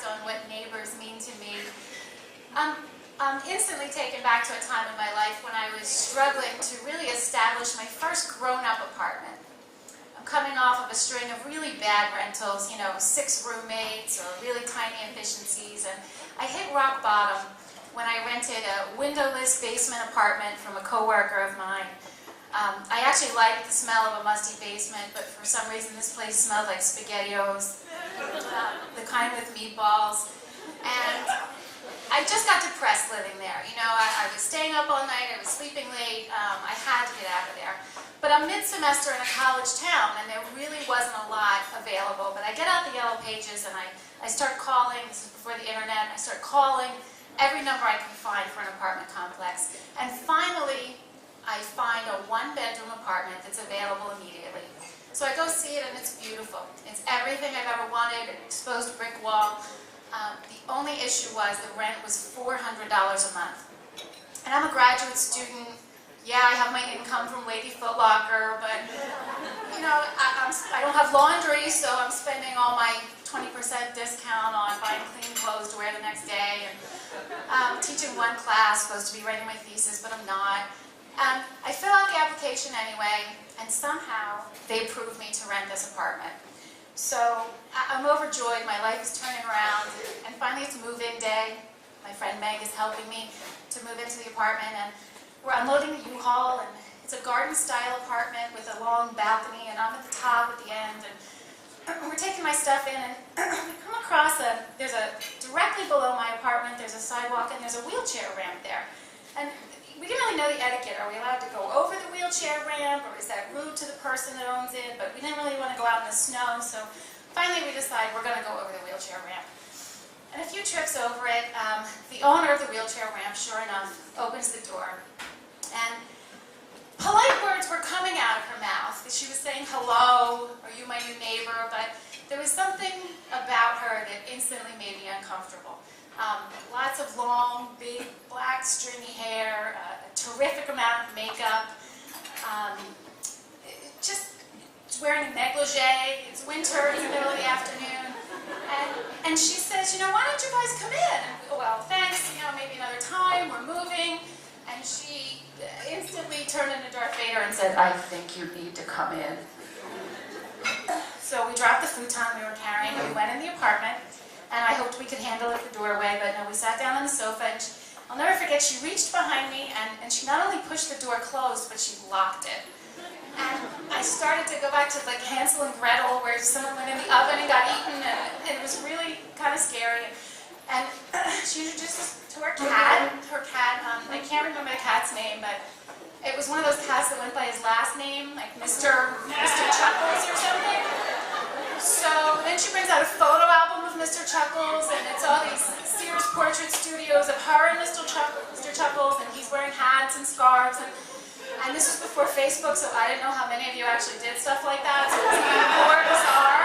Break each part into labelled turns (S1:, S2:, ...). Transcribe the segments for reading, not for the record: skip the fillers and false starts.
S1: reflect on what neighbors mean to me, I'm instantly taken back to a time in my life when I was struggling to really establish my first grown-up apartment. I'm coming off of a string of really bad rentals, 6 roommates or really tiny efficiencies, and I hit rock bottom when I rented a windowless basement apartment from a coworker of mine. I actually liked the smell of a musty basement, but for some reason this place smelled like SpaghettiOs, the kind with meatballs. And I just got depressed living there. I was staying up all night, I was sleeping late, I had to get out of there. But I'm mid-semester in a college town, and there really wasn't a lot available. But I get out the Yellow Pages, and I start calling. This is before the internet. I start calling every number I can find for an apartment complex. And finally, I find a 1-bedroom apartment that's available immediately. So I go see it, and it's beautiful. It's everything I've ever wanted, an exposed brick wall. The only issue was the rent was $400 a month. And I'm a graduate student. Yeah, I have my income from Lady Foot Locker, but I don't have laundry, so I'm spending all my 20% discount on buying clean clothes to wear the next day. And I'm teaching one class, supposed to be writing my thesis, but I'm not. I fill out the application anyway, and somehow they approved me to rent this apartment. So I'm overjoyed, my life is turning around, and finally it's move-in day. My friend Meg is helping me to move into the apartment, and we're unloading the U-Haul, and it's a garden-style apartment with a long balcony, and I'm at the top at the end, and we're taking my stuff in, and we come across directly below my apartment, there's a sidewalk, and there's a wheelchair ramp there. And we didn't really know the etiquette. Are we allowed to go over the wheelchair ramp, or is that rude to the person that owns it? But we didn't really want to go out in the snow, so finally we decided we're going to go over the wheelchair ramp. And a few trips over it, the owner of the wheelchair ramp, sure enough, opens the door. And polite words were coming out of her mouth. She was saying, "Hello, are you my new neighbor?" But there was something about her that instantly made me uncomfortable. Lots of long, big, black, stringy hair, a terrific amount of makeup, just wearing a negligee. It's winter, it's the middle of the afternoon. And she says, "Why don't you guys come in?" And we go, "Well, thanks, maybe another time, we're moving." And she instantly turned into Darth Vader and said, "I think you need to come in." So we dropped the futon we were carrying, and we went in the apartment, and I hoped we could handle it the doorway, but no, we sat down on the sofa, and I'll never forget, she reached behind me, and she not only pushed the door closed, but she locked it. And I started to go back to like Hansel and Gretel, where someone went in the oven and got eaten, and it was really kind of scary. And she introduced us to her cat. I can't remember the cat's name, but it was one of those cats that went by his last name, like Mr. Chuckles or something. So then she brings out a photo album of Mr. Chuckles, and it's all these Sears portrait studios of her and Mr. Chuckles, and he's wearing hats and scarves. And this was before Facebook, so I didn't know how many of you actually did stuff like that, so it was even more bizarre.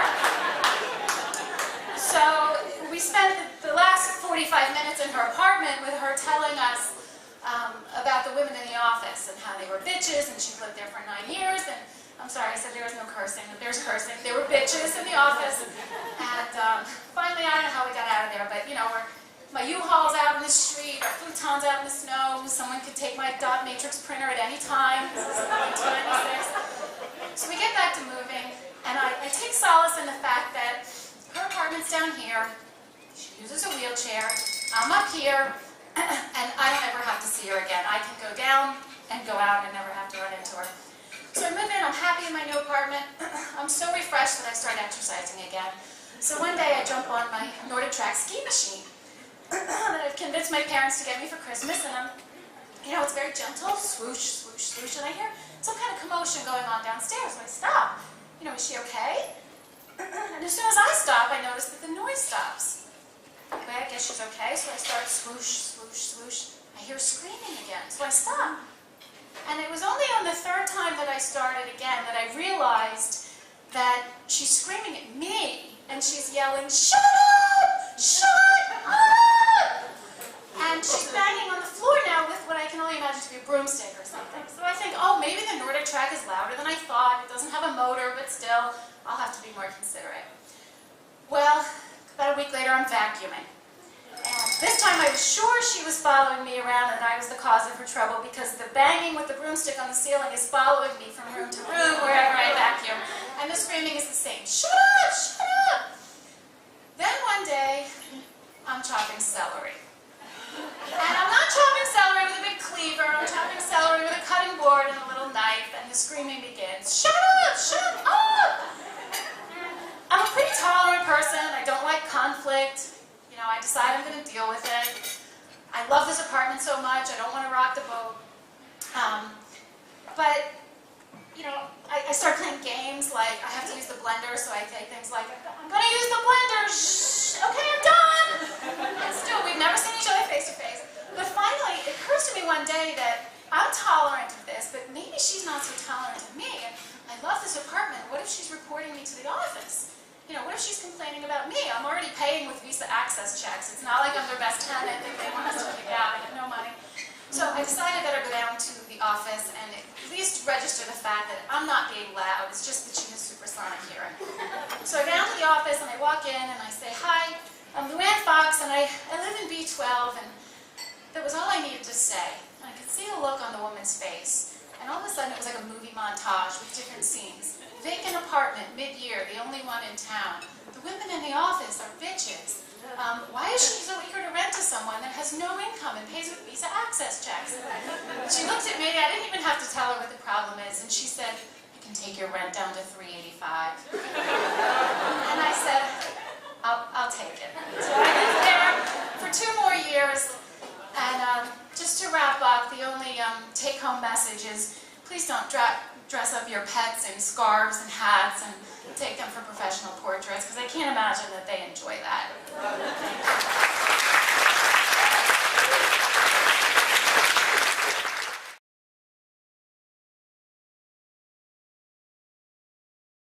S1: So we spent the last 45 minutes in her apartment with her telling us about the women in the office and how they were bitches, and she'd lived there for 9 years. And I'm sorry, I said there was no cursing, but there's cursing. There were bitches in the office. And finally, I don't know how we got out of there, but my U-Haul's out in the street, our futon's out in the snow, someone could take my dot matrix printer at any time. This is 1996. So we get back to moving, and I take solace in the fact that her apartment's down here, she uses a wheelchair, I'm up here, and I don't ever have to see her again. I can go down and go out and never have to run into her. So I move in, I'm happy in my new apartment, I'm so refreshed that I start exercising again. So one day I jump on my Nordic Track ski machine that I've convinced my parents to get me for Christmas, and it's very gentle, swoosh, swoosh, swoosh, and I hear some kind of commotion going on downstairs, so I stop. Is she okay? And as soon as I stop, I notice that the noise stops. Okay, I guess she's okay, so I start swoosh, swoosh, swoosh. I hear screaming again, so I stop. And it was only on the third time that I started again that I realized that she's screaming at me, and she's yelling, "Shut up! Shut up!" And she's banging on the floor now with what I can only imagine to be a broomstick or something. So I think, oh, maybe the Nordic Track is louder than I thought. It doesn't have a motor, but still, I'll have to be more considerate. Well, about a week later, later, I'm vacuuming. And this time I was sure she was following me around and I was the cause of her trouble because the banging with the broomstick on the ceiling is following me from room to room wherever I vacuum. And the screaming is the same. Shut up! Shut up! Then one day, I'm chopping celery. And I'm not chopping celery with a big cleaver, I'm chopping celery with a cutting board and a little knife, and the screaming begins. Shut up! Shut up! I'm a pretty tolerant person, I don't like conflict. You know, I decide I'm going to deal with it. I love this apartment so much, I don't want to rock the boat. But, you know, I start playing games like I have to use the blender, so I say things like, I'm going to use the blender, shh, okay, I'm done. And still, we've never seen each other face to face. But finally, it occurs to me one day that I'm tolerant of this, but maybe she's not so tolerant of me. And I love this apartment. What if she's reporting me to the office? You know, what if she's complaining about me? I'm already paying with Visa access checks. It's not like I'm their best tenant and they want us to kick out. I have no money. So I decided that I'd go down to the office and at least register the fact that I'm not being loud. It's just that she has supersonic hearing. So I go down to the office and I walk in and I say, hi, I'm Luanne Fox and I live in B12. And that was all I needed to say. And I could see the look on the woman's face. And all of a sudden it was like a movie montage with different scenes. Vacant apartment, mid-year, the only one in town. The women in the office are bitches. Why is she so eager to rent to someone that has no income and pays with Visa access checks? She looked at me, I didn't even have to tell her what the problem is, and she said, I can take your rent down to $385. And I said, I'll take it. So I lived there for 2 more years, and just to wrap up, the only take-home message is, please don't dress up your pets in scarves and hats and take them for professional portraits, because I can't imagine that they enjoy that. Thank you.